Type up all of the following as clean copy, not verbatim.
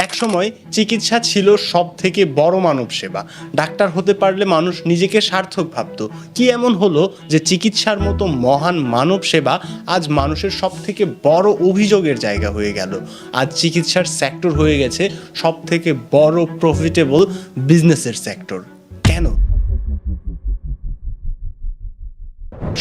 একসময় চিকিৎসা ছিল সব থেকে বড় মানব সেবা। ডাক্তার হতে পারলে মানুষ নিজেকে সার্থক ভাবত। কি এমন হলো যে চিকিৎসার মতো মহান মানব সেবা আজ মানুষের সব থেকে বড় অভিযোগের জায়গা হয়ে গেল? আজ চিকিৎসার সেক্টর হয়ে গেছে সব থেকে বড় প্রফিটেবল বিজনেসের সেক্টর। কেন?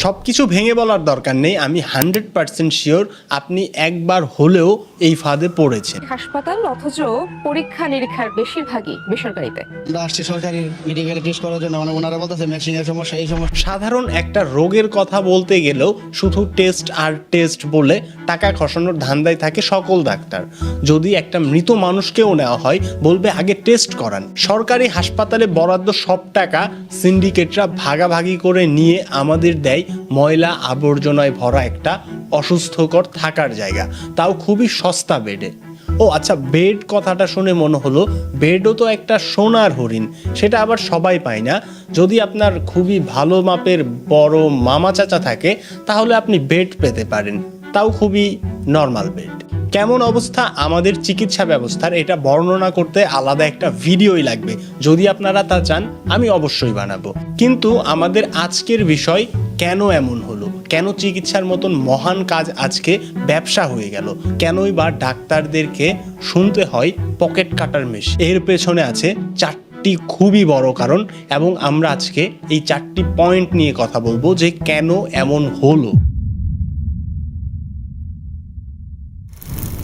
সবকিছু ভেঙে বলার দরকার নেই, আমি 100% শিওর আপনি একবার হলেও এই ফাঁদে পড়েছেন। হাসপাতাল অথচ পরীক্ষা নিরীক্ষার বেশিরভাগই বেসরকারিতে। আসছে সরকারি মেডিকেল টেস্ট করার জন্য, মানে ওনারা বলতেছে মেশিনের সমস্যা, এই সমস্যা। সাধারণ একটা রোগের কথা বলতে গেলেও শুধু টেস্ট আর টেস্ট বলে টাকা খসানোর ধান্দায় থাকে সকল ডাক্তার। যদি একটা মৃত মানুষকেও নেওয়া হয় বলবে আগে টেস্ট করান। সরকারি হাসপাতালে বরাদ্দ সব টাকা সিন্ডিকেটরা ভাগাভাগি করে নিয়ে আমাদের দেয় ময়লা আবর্জনায় ভরা একটা অসুস্থকর থাকার জায়গা, তাও খুবই সস্তা বেডে। ও আচ্ছা, বেড কথাটা শুনে মনে হলো বেডও তো একটা সোনার হরিণ, সেটা আবার সবাই পায় না। যদি আপনার খুবই ভালো মাপের বড় মামা চাচা থাকে তাহলে আপনি বেড পেতে পারেন, তাও খুবই নর্মাল বেড। কেমন অবস্থা আমাদের চিকিৎসা ব্যবস্থার এটা বর্ণনা করতে আলাদা একটা ভিডিওই লাগবে। যদি আপনারা তা চান আমি অবশ্যই বানাবো। কিন্তু আমাদের আজকের বিষয়, কেন এমন হলো? কেন চিকিৎসার মতন মহান কাজ আজকে ব্যবসা হয়ে গেল? কেনই বা ডাক্তারদেরকে শুনতে হয় পকেট কাটার মেশিন? এর পেছনে আছে চারটি খুবই বড় কারণ, এবং আমরা আজকে এই চারটি পয়েন্ট নিয়ে কথা বলবো যে কেন এমন হলো।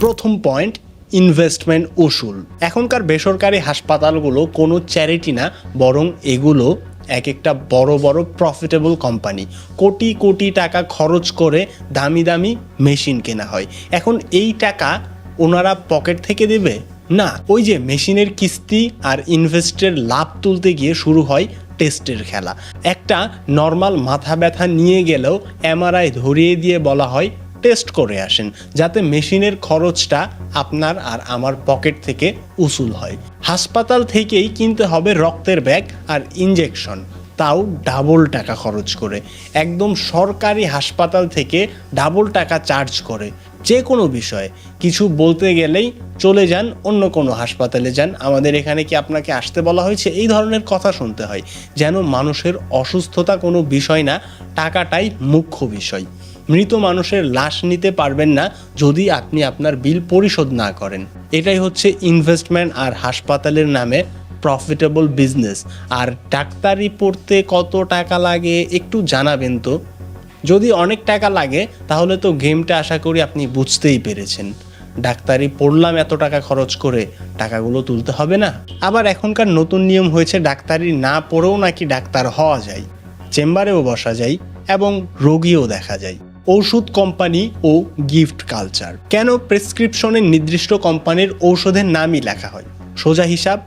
প্রথম পয়েন্ট, ইনভেস্টমেন্ট উসুল। এখনকার বেসরকারি হাসপাতালগুলো কোনো চ্যারিটি না, বরং এগুলো এক একটা বড় বড় প্রফিটেবল কোম্পানি। কোটি কোটি টাকা খরচ করে দামি দামি মেশিন কেনা হয়। এখন এই টাকা ওনারা পকেট থেকে দেবে না, ওই যে মেশিনের কিস্তি আর ইনভেস্টের লাভ তুলতে গিয়ে শুরু হয় টেস্টের খেলা। একটা নর্মাল মাথা ব্যথা নিয়ে গেলেও এমআরআই ধরিয়ে দিয়ে বলা হয় টেস্ট করে আসেন, যাতে মেশিনের খরচটা আপনার আর আমার পকেট থেকে উসুল হয়। হাসপাতাল থেকেই কিনতে হবে রক্তের ব্যাগ আর ইনজেকশন, তাও ডাবল টাকা খরচ করে। একদম সরকারি হাসপাতাল থেকে ডাবল টাকা চার্জ করে। যে কোনো বিষয়ে কিছু বলতে গেলেই চলে যান অন্য কোনো হাসপাতালে যান, আমাদের এখানে কি আপনাকে আসতে বলা হয়েছে? এই ধরনের কথা শুনতে হয়, যেন মানুষের অসুস্থতা কোনো বিষয় না, টাকাটাই মুখ্য বিষয়। মৃত মানুষের লাশ নিতে পারবেন না যদি আপনি আপনার বিল পরিশোধ না করেন। এটাই হচ্ছে ইনভেস্টমেন্ট আর হাসপাতালের নামে প্রফিটেবল বিজনেস। আর ডাক্তারি পড়তে কত টাকা লাগে একটু জানাবেন তো? যদি অনেক টাকা লাগে তাহলে তো গেমটা আশা করি আপনি বুঝতেই পেরেছেন। ডাক্তারি পড়লাম এত টাকা খরচ করে, টাকাগুলো তুলতে হবে না? আবার এখনকার নতুন নিয়ম হয়েছে ডাক্তারি না পড়েও নাকি ডাক্তার হওয়া যায়, চেম্বারেও বসা যায় এবং রোগীও দেখা যায়। ওষুধ কোম্পানি ও গিফট কালচার। কেন প্রেসক্রিপশনের নির্দিষ্ট কোম্পানির ঔষধের নামই লেখা হয়? সোজা হিসাব,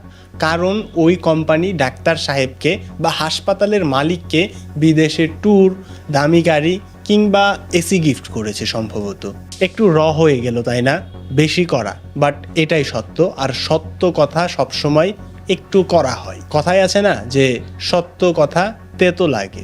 কারণ ওই কোম্পানি ডাক্তার সাহেবকে বা হাসপাতালের মালিককে বিদেশের ট্যুর, দামি গাড়ি কিংবা এসি গিফট করেছে সম্ভবত। একটু হয়ে গেল তাই না? বেশি করা, বাট এটাই সত্য। আর সত্য কথা সবসময় একটু করা হয়। কথায় আছে না যে সত্য কথা তেতো লাগে,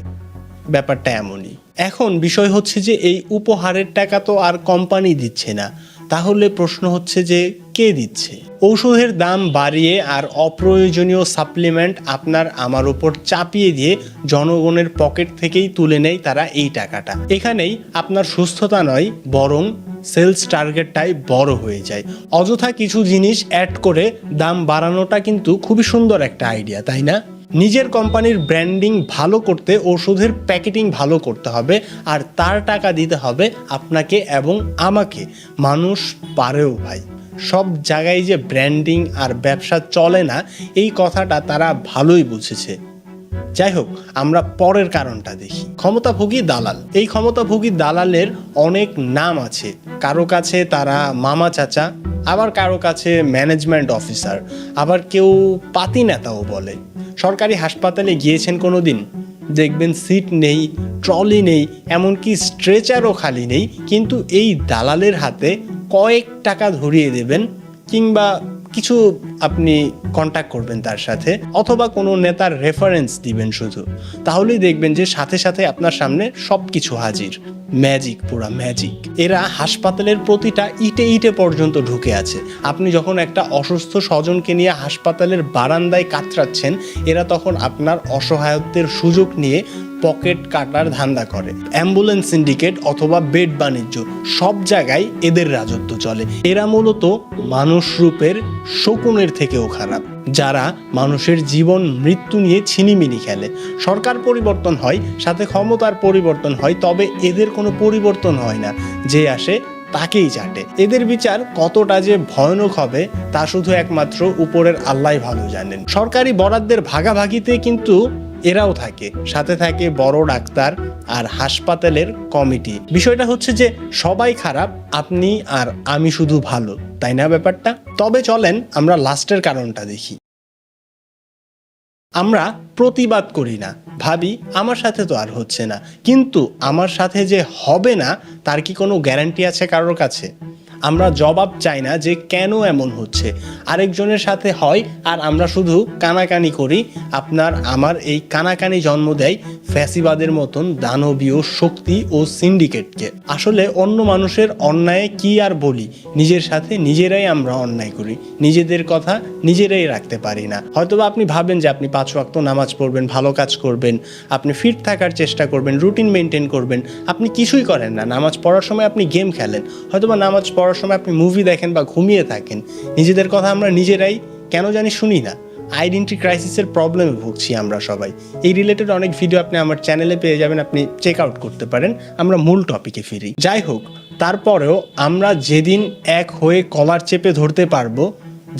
ব্যাপারটা এমনই। এখন বিষয় হচ্ছে যে এই উপহারের টাকা তো আর কোম্পানি দিচ্ছে না, তাহলে প্রশ্ন হচ্ছে যে কে দিচ্ছে? ঔষধের দাম বাড়িয়ে আর অপ্রয়োজনীয় সাপ্লিমেন্ট আপনার আমার উপর চাপিয়ে দিয়ে জনগণের পকেট থেকেই তুলে নেয় তারা এই টাকাটা। এখানেই আপনার সুস্থতা নয়, বরং সেলস টার্গেটটাই বড় হয়ে যায়। অযথা কিছু জিনিস অ্যাড করে দাম বাড়ানোটা কিন্তু খুবই সুন্দর একটা আইডিয়া, তাই না? নিজের কোম্পানির ব্র্যান্ডিং ভালো করতে ওষুধের প্যাকেটিং ভালো করতে হবে, আর তার টাকা দিতে হবে আপনাকে এবং আমাকে। মানুষ পারেও ভাই, সব জায়গায় যে ব্র্যান্ডিং আর ব্যবসা চলে না এই কথাটা তারা ভালোই বুঝেছে। যাই হোক, আমরা পরের কারণটা দেখি। ক্ষমতাভোগী দালাল। এই ক্ষমতাভোগী দালালের অনেক নাম আছে। কারো কাছে তারা মামা চাচা, আবার কারো কাছে ম্যানেজমেন্ট অফিসার, আবার কেউ পাতি নেতাও বলে। সরকারি হাসপাতালে গিয়েছেন কোনো দিন? দেখবেন সিট নেই, ট্রলি নেই, এমনকি স্ট্রেচারও খালি নেই, কিন্তু এই দালালের হাতে কয়েক টাকা ধরিয়ে দেবেন কিংবা কিছু আপনি কন্ট্যাক্ট করবেন তার সাথে, অথবা কোনো নেতার রেফারেন্স দিবেন শুধু, তাহলেই দেখবেন যে সাথে সাথে আপনার সামনে সব কিছু হাজির। ম্যাজিক, পুরা ম্যাজিক। এরা হাসপাতালের প্রতিটা ইটে ইটে পর্যন্ত ঢুকে আছে। আপনি যখন একটা অসুস্থ স্বজনকে নিয়ে হাসপাতালের বারান্দায় কাতরাচ্ছেন, এরা তখন আপনার অসহায়ত্বের সুযোগ নিয়ে পকেট কাটার ধান্দা করে। অ্যাম্বুলেন্স সিন্ডিকেট অথবা বেড বাণিজ্য, সব জায়গায় এদের রাজত্ব চলে। এরা মূলত মানুষ রূপের শকুনের থেকেও খারাপ, যারা মানুষের জীবন মৃত্যু নিয়ে ছিনিমিনি খেলে। সরকার পরিবর্তন হয়, সাথে ক্ষমতার পরিবর্তন হয়, তবে এদের কোনো পরিবর্তন হয় না। যে আসে তাকেই চাটে। এদের বিচার কতটা যে ভয়ানক হবে তা শুধু একমাত্র উপরের আল্লাহ ভালো জানেন। সরকারি বরাদ্দের ভাগাভাগিতে কিন্তু এরাও থাকে, সাথে থাকে বড় ডাক্তার আর হাসপাতালের কমিটি। বিষয়টা হচ্ছে যে সবাই খারাপ, আপনি আর আমি শুধু ভালো, তাই না ব্যাপারটা? তবে চলেন আমরা লাস্টের কারণটা দেখি। আমরা প্রতিবাদ করি না, ভাবি আমার সাথে তো আর হচ্ছে না, কিন্তু আমার সাথে যে হবে না তার কি কোনো গ্যারান্টি আছে কারোর কাছে? আমরা জবাব চাই না যে কেন এমন হচ্ছে। আরেকজনের সাথে হয় আর আমরা শুধু কানাকানি করি। আপনার আমার এই কানাকানি জন্ম দেয় ফ্যাসিবাদের মতন দানবীয় শক্তি ও সিন্ডিকেটকে। আসলে অন্য মানুষের অন্যায় কি আর বলি, নিজের সাথে নিজেরাই আমরা অন্যায় করি, নিজেদের কথা নিজেরাই রাখতে পারি না। হয়তোবা আপনি ভাবেন যে আপনি 5 ওয়াক্ত নামাজ পড়বেন, ভালো কাজ করবেন, আপনি ফিট থাকার চেষ্টা করবেন, রুটিন মেনটেন করবেন, আপনি কিছুই করেন না। নামাজ পড়ার সময় আপনি গেম খেলেন, হয়তোবা নামাজ পড়ার সময় আপনি মুভি দেখেন বা ঘুমিয়ে থাকেন। নিজেদের কথা আমরা নিজেরাই কেন জানি শুনি না। আইডেন্টি ক্রাইসিসের প্রবলেমে ভুগছি আমরা সবাই। এই রিলেটেড অনেক ভিডিও আপনি আমার চ্যানেলে পেয়ে যাবেন, আপনি চেক আউট করতে পারেন। আমরা মূল টপিকে ফিরি। যাই হোক, তারপরেও আমরা যেদিন এক হয়ে কলার চেপে ধরতে পারবো,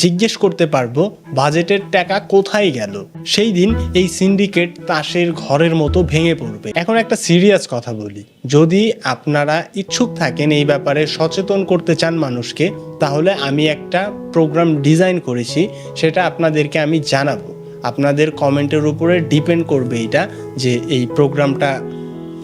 জিজ্ঞেস করতে পারবো বাজেটের টাকা কোথায় গেল, সেই দিন এই সিন্ডিকেট তাসের ঘরের মতো ভেঙে পড়বে। এখন একটা সিরিয়াস কথা বলি, যদি আপনারা ইচ্ছুক থাকেন এই ব্যাপারে সচেতন করতে চান মানুষকে, তাহলে আমি একটা প্রোগ্রাম ডিজাইন করেছি, সেটা আপনাদেরকে আমি জানাবো। আপনাদের কমেন্টের উপরে ডিপেন্ড করবে এটা, যে এই প্রোগ্রামটা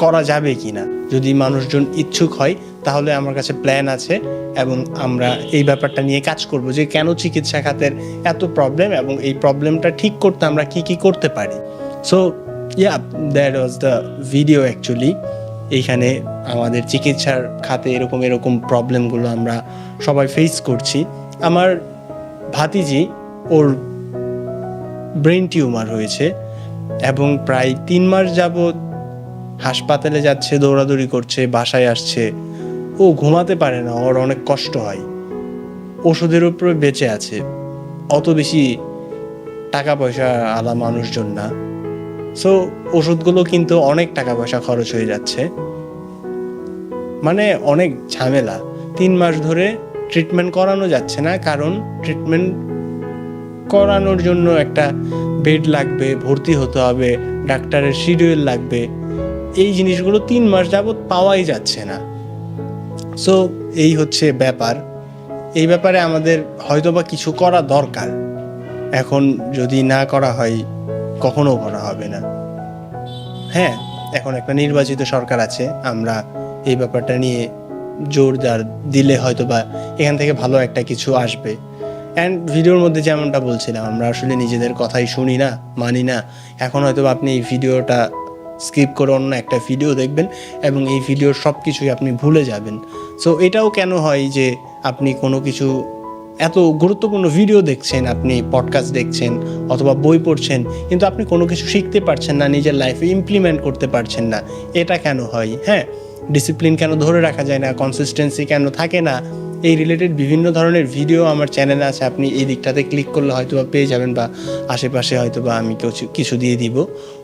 করা যাবে কি না। যদি মানুষজন ইচ্ছুক হয় তাহলে আমার কাছে প্ল্যান আছে, এবং আমরা এই ব্যাপারটা নিয়ে কাজ করব যে কেন চিকিৎসা খাতের এত প্রবলেম এবং এই প্রবলেমটা ঠিক করতে আমরা কি কি করতে পারি। So that was the video actually. এইখানে আমাদের চিকিৎসার খাতে এরকম প্রবলেমগুলো আমরা সবাই ফেস করছি। আমার ভাতিজি, ওর ব্রেন টিউমার হয়েছে এবং প্রায় 3 মাস যাবৎ হাসপাতালে যাচ্ছে, দৌড়াদৌড়ি করছে, বাসায় আসছে, ও ঘুমাতে পারে না, ওর অনেক কষ্ট হয়, ওষুধের উপরে বেঁচে আছে। অত বেশি টাকা পয়সা আলা মানুষজন না, সো ওষুধগুলো কিন্তু অনেক টাকা পয়সা খরচ হয়ে যাচ্ছে, মানে অনেক ঝামেলা। 3 মাস ধরে ট্রিটমেন্ট করানো যাচ্ছে না, কারণ ট্রিটমেন্ট করানোর জন্য একটা বেড লাগবে, ভর্তি হতে হবে, ডাক্তারের শিডিউল লাগবে। এই জিনিসগুলো 3 মাস যাবৎ পাওয়াই যাচ্ছে না। সো এই হচ্ছে ব্যাপার। এই ব্যাপারে আমাদের হয়তোবা কিছু করা দরকার। এখন যদি না করা হয়, কখনো করা হবে না। হ্যাঁ, এখন একটা নির্বাচিত সরকার আছে, আমরা এই ব্যাপারটা নিয়ে জোরদার দিলে হয়তোবা এখান থেকে ভালো একটা কিছু আসবে। অ্যান্ড ভিডিওর মধ্যে যেমনটা বলছিলাম, আমরা আসলে নিজেদের কথাই শুনি না, মানি না। এখন হয়তোবা আপনি এই ভিডিওটা স্কিপ করে অন্য একটা ভিডিও দেখবেন এবং এই ভিডিওর সব কিছুই আপনি ভুলে যাবেন। সো এটাও কেন হয় যে আপনি কোনো কিছু এত গুরুত্বপূর্ণ ভিডিও দেখছেন, আপনি পডকাস্ট দেখছেন অথবা বই পড়ছেন, কিন্তু আপনি কোনো কিছু শিখতে পারছেন না, নিজের লাইফে ইমপ্লিমেন্ট করতে পারছেন না। এটা কেন হয়? হ্যাঁ, ডিসিপ্লিন কেন ধরে রাখা যায় না, কনসিস্টেন্সি কেন থাকে না, এই রিলেটেড বিভিন্ন ধরনের ভিডিও আমার চ্যানেলে আছে। আপনি এই দিকটাতে ক্লিক করলে হয়তো বা পেয়ে যাবেন, বা আশেপাশে হয়তো বা আমি কিছু দিয়ে দিব,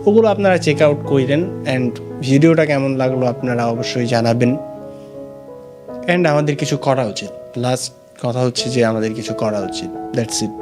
ওগুলো আপনারা চেক আউট করেন। অ্যান্ড ভিডিওটা কেমন লাগলো আপনারা অবশ্যই জানাবেন। অ্যান্ড আমাদের কিছু করা উচিত। লাস্ট কথা হচ্ছে যে আমাদের কিছু করা উচিত, দ্যাটস ইট।